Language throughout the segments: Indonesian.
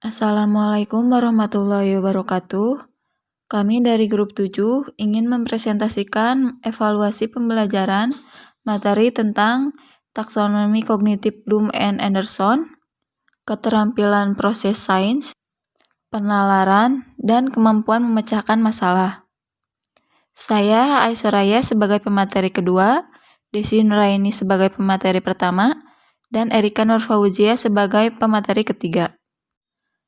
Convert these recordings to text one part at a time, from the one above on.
Assalamualaikum warahmatullahi wabarakatuh. Kami dari grup 7 ingin mempresentasikan evaluasi pembelajaran materi tentang taksonomi kognitif Bloom and Anderson, keterampilan proses sains, penalaran, dan kemampuan memecahkan masalah. Saya Aisyaraya sebagai pemateri kedua, Desi Nuraini sebagai pemateri pertama, dan Erika Nurfauzia sebagai pemateri ketiga.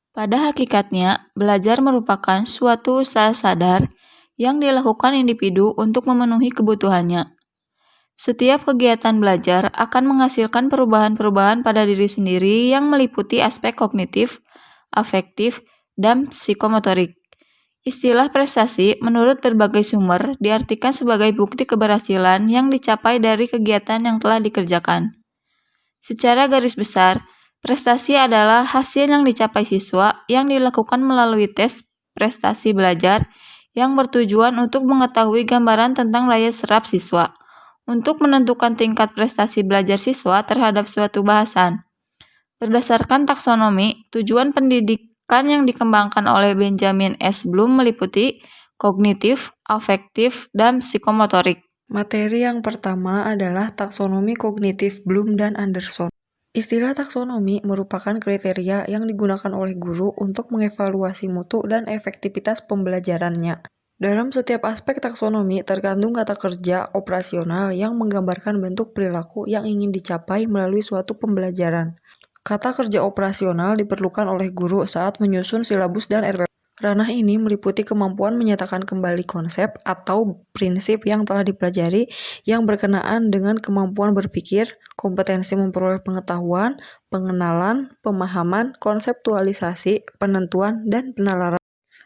Pada hakikatnya, belajar merupakan suatu usaha sadar yang dilakukan individu untuk memenuhi kebutuhannya. Setiap kegiatan belajar akan menghasilkan perubahan-perubahan pada diri sendiri yang meliputi aspek kognitif, afektif, dan psikomotorik. Istilah prestasi menurut berbagai sumber diartikan sebagai bukti keberhasilan yang dicapai dari kegiatan yang telah dikerjakan. Secara garis besar, prestasi adalah hasil yang dicapai siswa yang dilakukan melalui tes prestasi belajar yang bertujuan untuk mengetahui gambaran tentang daya serap siswa untuk menentukan tingkat prestasi belajar siswa terhadap suatu bahasan. Berdasarkan taksonomi, tujuan pendidikan yang dikembangkan oleh Benjamin S. Bloom meliputi kognitif, afektif, dan psikomotorik. Materi yang pertama adalah taksonomi kognitif Bloom dan Anderson. Istilah taksonomi merupakan kriteria yang digunakan oleh guru untuk mengevaluasi mutu dan efektivitas pembelajarannya. Dalam setiap aspek taksonomi terkandung kata kerja operasional yang menggambarkan bentuk perilaku yang ingin dicapai melalui suatu pembelajaran. Kata kerja operasional diperlukan oleh guru saat menyusun silabus dan RPP. Ranah ini meliputi kemampuan menyatakan kembali konsep atau prinsip yang telah dipelajari yang berkenaan dengan kemampuan berpikir, kompetensi memperoleh pengetahuan, pengenalan, pemahaman, konseptualisasi, penentuan, dan penalaran.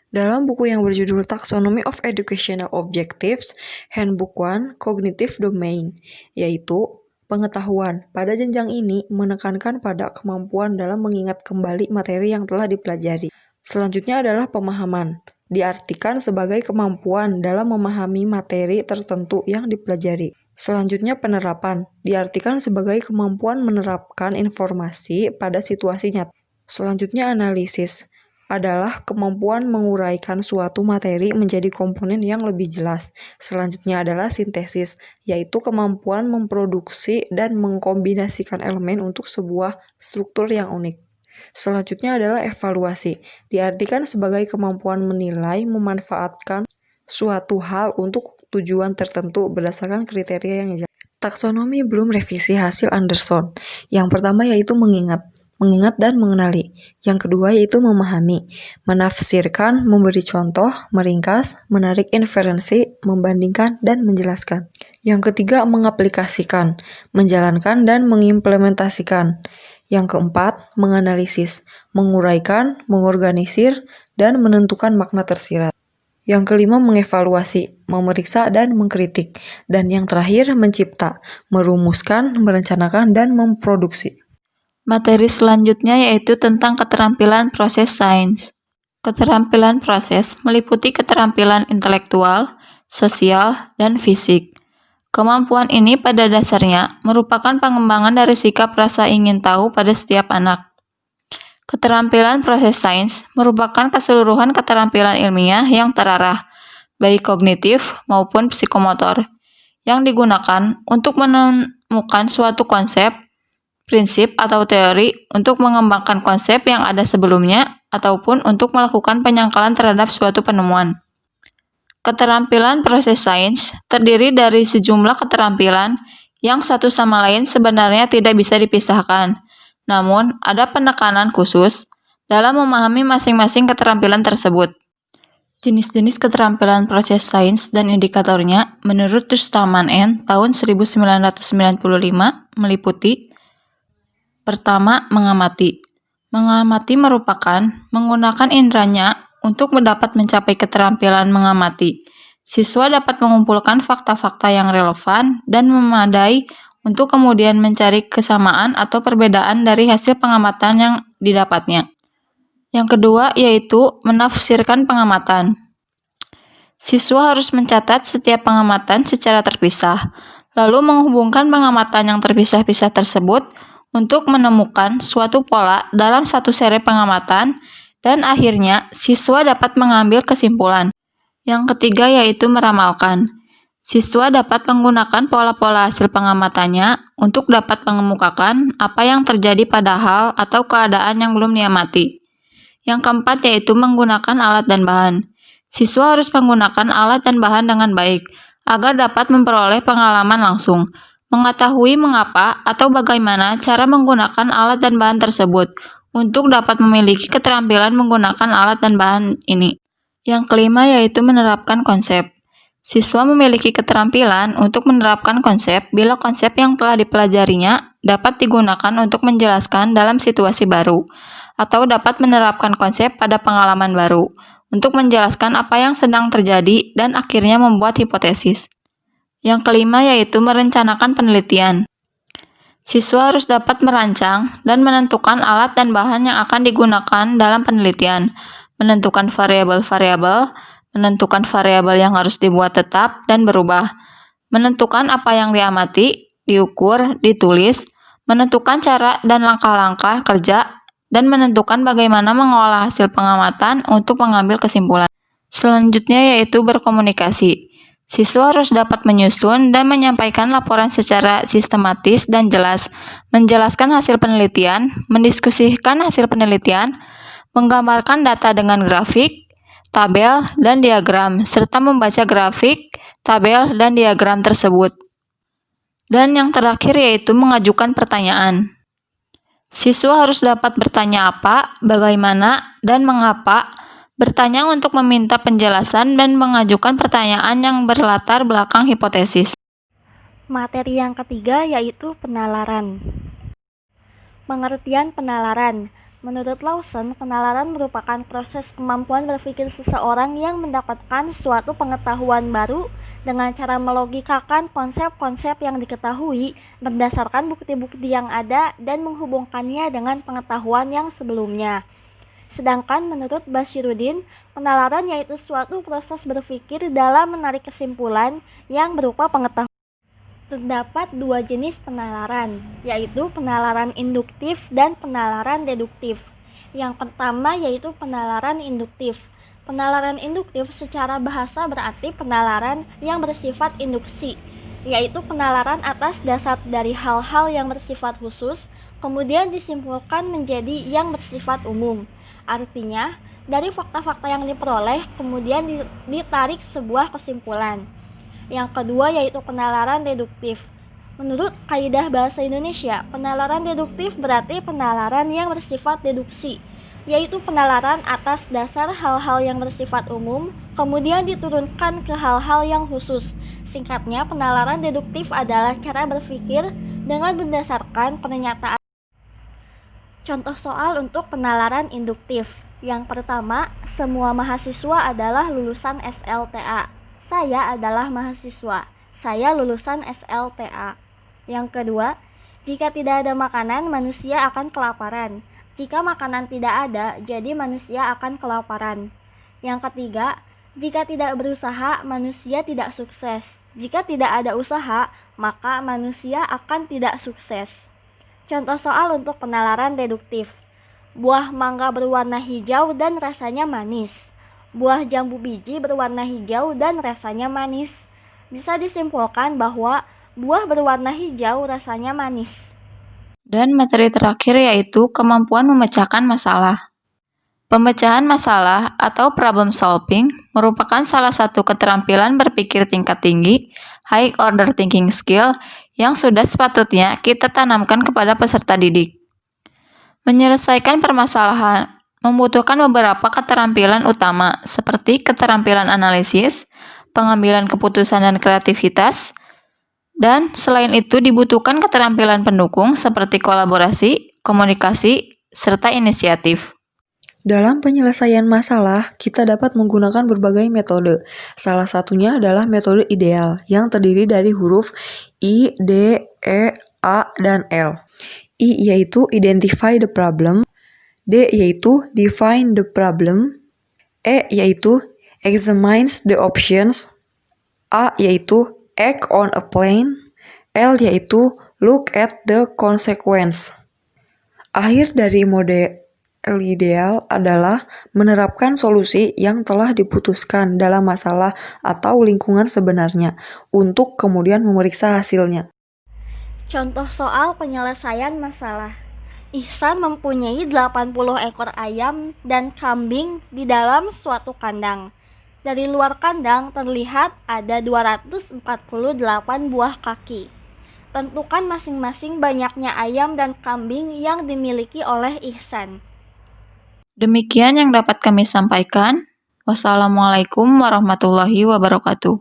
Dalam buku yang berjudul Taxonomy of Educational Objectives, Handbook 1, Cognitive Domain, yaitu pengetahuan. Pada jenjang ini menekankan pada kemampuan dalam mengingat kembali materi yang telah dipelajari. Selanjutnya adalah pemahaman, diartikan sebagai kemampuan dalam memahami materi tertentu yang dipelajari. Selanjutnya penerapan, diartikan sebagai kemampuan menerapkan informasi pada situasi nyata. Selanjutnya analisis, adalah kemampuan menguraikan suatu materi menjadi komponen yang lebih jelas. Selanjutnya adalah sintesis, yaitu kemampuan memproduksi dan mengkombinasikan elemen untuk sebuah struktur yang unik. Selanjutnya adalah evaluasi, diartikan sebagai kemampuan menilai, memanfaatkan suatu hal untuk tujuan tertentu berdasarkan kriteria yang jelas. Taksonomi Bloom revisi hasil Anderson. Yang pertama yaitu mengingat dan mengenali. Yang kedua yaitu memahami, menafsirkan, memberi contoh, meringkas, menarik inferensi, membandingkan, dan menjelaskan. Yang ketiga mengaplikasikan, menjalankan, dan mengimplementasikan. Yang keempat, menganalisis, menguraikan, mengorganisir, dan menentukan makna tersirat. Yang kelima, mengevaluasi, memeriksa, dan mengkritik. Dan yang terakhir, mencipta, merumuskan, merencanakan, dan memproduksi. Materi selanjutnya yaitu tentang keterampilan proses sains. Keterampilan proses meliputi keterampilan intelektual, sosial, dan fisik. Kemampuan ini pada dasarnya merupakan pengembangan dari sikap rasa ingin tahu pada setiap anak. Keterampilan proses sains merupakan keseluruhan keterampilan ilmiah yang terarah, baik kognitif maupun psikomotor, yang digunakan untuk menemukan suatu konsep, prinsip atau teori untuk mengembangkan konsep yang ada sebelumnya ataupun untuk melakukan penyangkalan terhadap suatu penemuan. Keterampilan proses sains terdiri dari sejumlah keterampilan yang satu sama lain sebenarnya tidak bisa dipisahkan, namun ada penekanan khusus dalam memahami masing-masing keterampilan tersebut. Jenis-jenis keterampilan proses sains dan indikatornya menurut Rustaman N. tahun 1995 meliputi: pertama, mengamati. Mengamati merupakan menggunakan inderanya untuk dapat mencapai keterampilan mengamati. Siswa dapat mengumpulkan fakta-fakta yang relevan dan memadai untuk kemudian mencari kesamaan atau perbedaan dari hasil pengamatan yang didapatnya. Yang kedua yaitu menafsirkan pengamatan. Siswa harus mencatat setiap pengamatan secara terpisah, lalu menghubungkan pengamatan yang terpisah-pisah tersebut untuk menemukan suatu pola dalam satu seri pengamatan, dan akhirnya siswa dapat mengambil kesimpulan. Yang ketiga yaitu meramalkan. Siswa dapat menggunakan pola-pola hasil pengamatannya untuk dapat mengemukakan apa yang terjadi pada hal atau keadaan yang belum diamati. Yang keempat yaitu menggunakan alat dan bahan. Siswa harus menggunakan alat dan bahan dengan baik agar dapat memperoleh pengalaman langsung, mengetahui mengapa atau bagaimana cara menggunakan alat dan bahan tersebut untuk dapat memiliki keterampilan menggunakan alat dan bahan ini. Yang kelima yaitu menerapkan konsep. Siswa memiliki keterampilan untuk menerapkan konsep bila konsep yang telah dipelajarinya dapat digunakan untuk menjelaskan dalam situasi baru, atau dapat menerapkan konsep pada pengalaman baru untuk menjelaskan apa yang sedang terjadi dan akhirnya membuat hipotesis. Yang kelima yaitu merencanakan penelitian. Siswa harus dapat merancang dan menentukan alat dan bahan yang akan digunakan dalam penelitian, menentukan variabel-variabel, menentukan variabel yang harus dibuat tetap dan berubah, menentukan apa yang diamati, diukur, ditulis, menentukan cara dan langkah-langkah kerja, dan menentukan bagaimana mengolah hasil pengamatan untuk mengambil kesimpulan. Selanjutnya yaitu berkomunikasi. Siswa harus dapat menyusun dan menyampaikan laporan secara sistematis dan jelas, menjelaskan hasil penelitian, mendiskusikan hasil penelitian, menggambarkan data dengan grafik, tabel, dan diagram, serta membaca grafik, tabel, dan diagram tersebut. Dan yang terakhir yaitu mengajukan pertanyaan. Siswa harus dapat bertanya apa, bagaimana, dan mengapa, bertanya untuk meminta penjelasan dan mengajukan pertanyaan yang berlatar belakang hipotesis. Materi yang ketiga yaitu penalaran. Pengertian penalaran. Menurut Lawson, penalaran merupakan proses kemampuan berpikir seseorang yang mendapatkan suatu pengetahuan baru dengan cara melogikakan konsep-konsep yang diketahui berdasarkan bukti-bukti yang ada dan menghubungkannya dengan pengetahuan yang sebelumnya. Sedangkan menurut Bashiruddin, penalaran yaitu suatu proses berpikir dalam menarik kesimpulan yang berupa pengetahuan. Terdapat dua jenis penalaran, yaitu penalaran induktif dan penalaran deduktif. Yang pertama yaitu penalaran induktif. Penalaran induktif secara bahasa berarti penalaran yang bersifat induksi, yaitu penalaran atas dasar dari hal-hal yang bersifat khusus, kemudian disimpulkan menjadi yang bersifat umum. Artinya, dari fakta-fakta yang diperoleh, kemudian ditarik sebuah kesimpulan. Yang kedua yaitu penalaran deduktif. Menurut kaidah bahasa Indonesia, penalaran deduktif berarti penalaran yang bersifat deduksi, yaitu penalaran atas dasar hal-hal yang bersifat umum, kemudian diturunkan ke hal-hal yang khusus. Singkatnya, penalaran deduktif adalah cara berpikir dengan berdasarkan pernyataan. Contoh soal untuk penalaran induktif. Yang pertama, semua mahasiswa adalah lulusan SLTA. Saya adalah mahasiswa. Saya lulusan SLTA. Yang kedua, jika tidak ada makanan, manusia akan kelaparan. Jika makanan tidak ada, jadi manusia akan kelaparan. Yang ketiga, jika tidak berusaha, manusia tidak sukses. Jika tidak ada usaha, maka manusia akan tidak sukses. Contoh soal untuk penalaran deduktif. Buah mangga berwarna hijau dan rasanya manis. Buah jambu biji berwarna hijau dan rasanya manis. Bisa disimpulkan bahwa buah berwarna hijau rasanya manis. Dan materi terakhir yaitu kemampuan memecahkan masalah. Pemecahan masalah atau problem solving merupakan salah satu keterampilan berpikir tingkat tinggi, high order thinking skill, yang sudah sepatutnya kita tanamkan kepada peserta didik. Menyelesaikan permasalahan membutuhkan beberapa keterampilan utama, seperti keterampilan analisis, pengambilan keputusan dan kreativitas, dan selain itu dibutuhkan keterampilan pendukung seperti kolaborasi, komunikasi, serta inisiatif. Dalam penyelesaian masalah, kita dapat menggunakan berbagai metode. Salah satunya adalah metode ideal, yang terdiri dari huruf I, D, E, A, dan L. I yaitu identify the problem, D yaitu define the problem, E yaitu examines the options, A yaitu act on a plan, L yaitu look at the consequence. Akhir dari model ideal adalah menerapkan solusi yang telah diputuskan dalam masalah atau lingkungan sebenarnya untuk kemudian memeriksa hasilnya. Contoh soal penyelesaian masalah. Ihsan mempunyai 80 ekor ayam dan kambing di dalam suatu kandang. Dari luar kandang terlihat ada 248 buah kaki. Tentukan masing-masing banyaknya ayam dan kambing yang dimiliki oleh Ihsan. Demikian yang dapat kami sampaikan. Wassalamualaikum warahmatullahi wabarakatuh.